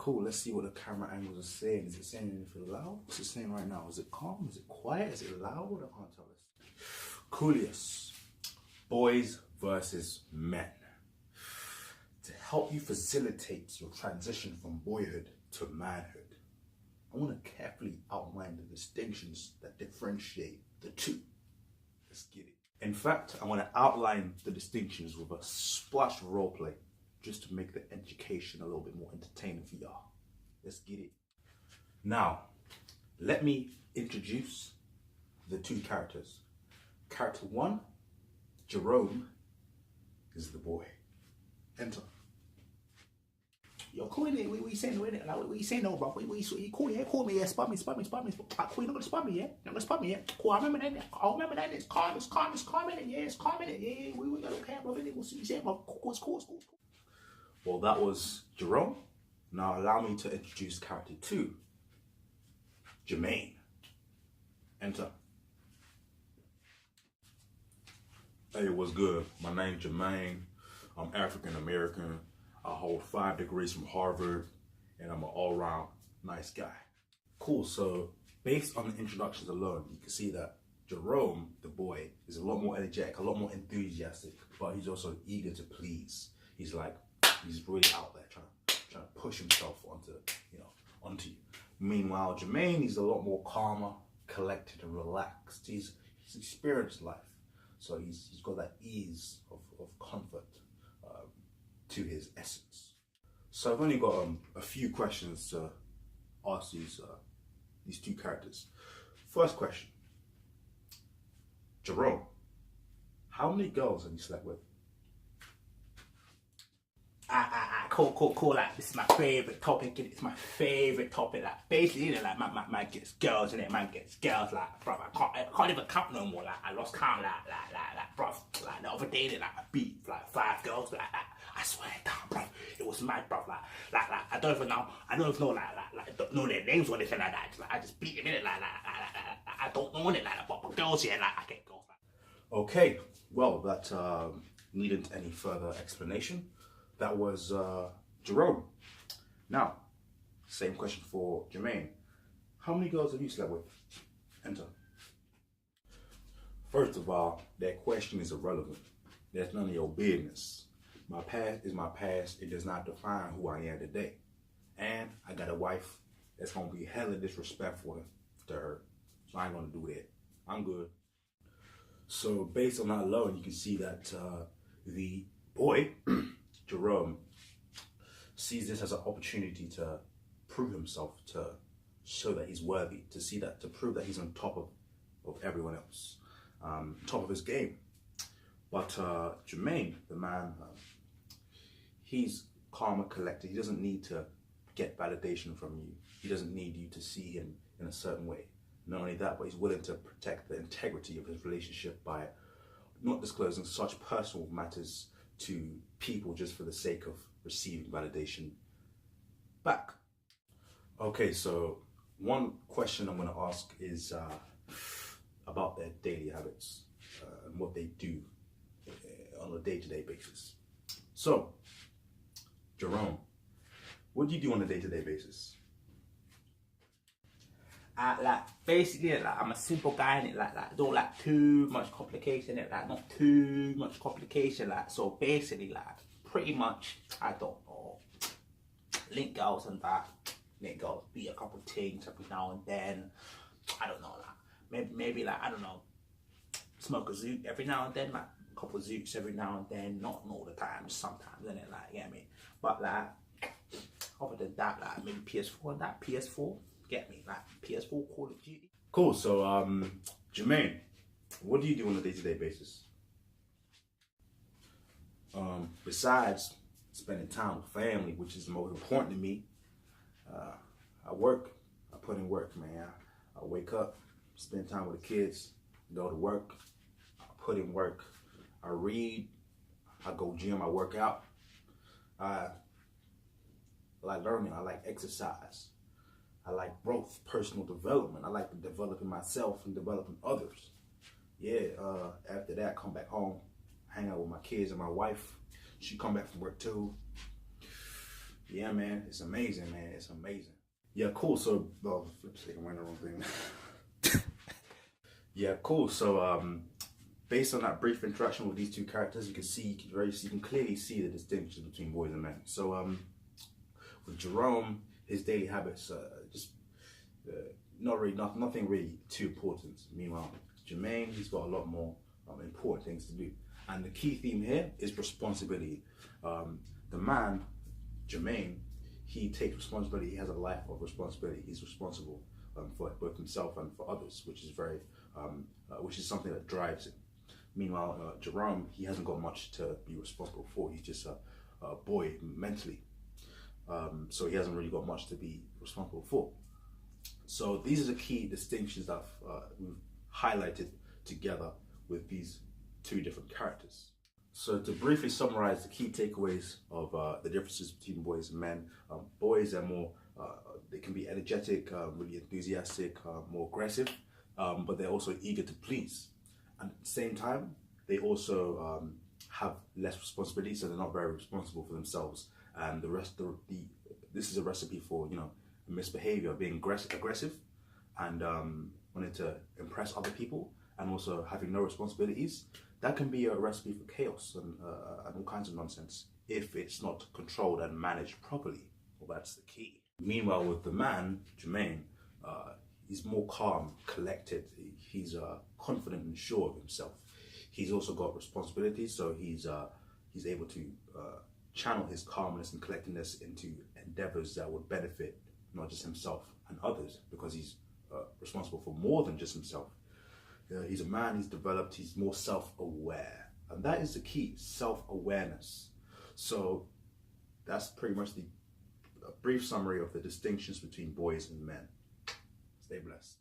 Cool, let's see what the camera angles are saying. Is it saying anything loud? What's it saying right now? Is it calm? Is it quiet? Is it loud? I can't tell us. Coolius, boys versus men. To help you facilitate your transition from boyhood to manhood, I want to carefully outline the distinctions that differentiate the two. Let's get it. In fact, I want to outline the distinctions with a splash of roleplay, just to make the education a little bit more entertaining for y'all. Let's get it. Now, let me introduce the two characters. Character one, Jerome, is the boy. Enter. Yo, cool, innit? What you saying, innit? Like, what you saying, no, bro? What you call, yeah? Call me, yeah? Spot me. Like, cool, you're not gonna spot me, yeah? You're not gonna spot me, yeah? Cool, I remember that. It's calm, innit? Yeah, it's calm, innit? Yeah, we don't care, bro, innit? We'll see what you say, bro. Cool. Well, that was Jerome. Now allow me to introduce character two, Jermaine. Enter. Hey, what's good? My name's Jermaine. I'm African American. I hold 5 degrees from Harvard, and I'm an all-round nice guy. Cool, so based on the introductions alone, you can see that Jerome, the boy, is a lot more energetic, a lot more enthusiastic, but he's also eager to please. He's really out there trying to push himself onto you. Meanwhile, Jermaine, he's a lot more calmer, collected, and relaxed. He's experienced life, so he's got that ease of comfort to his essence. So I've only got a few questions to ask these two characters. First question, Jerome, how many girls have you slept with? Cool, like, this is my favourite topic, it's my favourite topic, like, basically, you know, like, man gets girls, innit, man gets girls, like, bruv, I can't even count no more, like, I lost count, like, bruv, like, the other day, like, I beat, like, 5 girls, like, I swear down, bruv, it was mad, bruv, like, I don't even know, don't know their names or anything like that, I just beat them, innit, like, I don't know it, like, but girls, yeah, like, I get girls, like. Okay, well, that needn't any further explanation. That was Jerome. Now, same question for Jermaine. How many girls have you slept with? Enter. First of all, that question is irrelevant. That's none of your business. My past is my past. It does not define who I am today. And I got a wife that's going to be hella disrespectful to her. So I ain't going to do that. I'm good. So based on that alone, you can see that the boy, Jerome, sees this as an opportunity to prove himself, to show that he's worthy, to prove that he's on top of everyone else, top of his game. But Jermaine, the man, he's calm and collected. He doesn't need to get validation from you. He doesn't need you to see him in a certain way. Not only that, but he's willing to protect the integrity of his relationship by not disclosing such personal matters to people just for the sake of receiving validation back. Okay, so one question I'm going to ask is about their daily habits and what they do on a day-to-day basis. So, Jerome, what do you do on a day-to-day basis? Basically, like, I'm a simple guy, and like, don't like too much complication, like, not too much complication, like, so basically, like, pretty much, I don't know, link girls and that, make girls be a couple things every now and then, I don't know, like, maybe like, I don't know, smoke a zoot every now and then, like, a couple of zoots every now and then, not all the time, sometimes, innit, like, you know what I mean, but like, other than that, like, maybe PS4 and that, PS4, get me, like PS4, Call of Duty. Cool, so Jermaine, what do you do on a day-to-day basis? Besides spending time with family, which is the most important to me, I work. I put in work, man. I wake up, spend time with the kids, go to work, I put in work, I read, I go gym, I work out. I like learning, I like exercise. I like growth, personal development. I like developing myself and developing others. Yeah, after that, come back home, hang out with my kids and my wife. She come back from work too. Yeah, man, it's amazing, man. It's amazing. Yeah, cool. So, well, flip sake, I'm wearing the wrong thing. Yeah, cool. So, based on that brief interaction with these two characters, you can clearly see the distinction between boys and men. So, with Jerome, his daily habits just nothing really too important. Meanwhile, Jermaine, he's got a lot more important things to do. And the key theme here is responsibility. The man, Jermaine, he takes responsibility. He has a life of responsibility. He's responsible for both himself and for others, which is something that drives him. Meanwhile, Jerome, he hasn't got much to be responsible for. He's just a boy mentally, so he hasn't really got much to be responsible for. So these are the key distinctions that we've highlighted together with these two different characters. So to briefly summarize the key takeaways of the differences between boys and men, boys are more, they can be energetic, really enthusiastic, more aggressive, but they're also eager to please. And at the same time, they also have less responsibility, so they're not very responsible for themselves. And this is a recipe for, misbehavior, being aggressive and wanting to impress other people, and also having no responsibilities. That can be a recipe for chaos and all kinds of nonsense if it's not controlled and managed properly. Well, that's the key. Meanwhile, with the man, Jermaine, he's more calm, collected. He's confident and sure of himself. He's also got responsibilities, so he's able to channel his calmness and collectedness into endeavors that would benefit not just himself and others, because he's responsible for more than just himself. He's a man, he's developed, he's more self-aware. And that is the key, self-awareness. So that's pretty much a brief summary of the distinctions between boys and men. Stay blessed.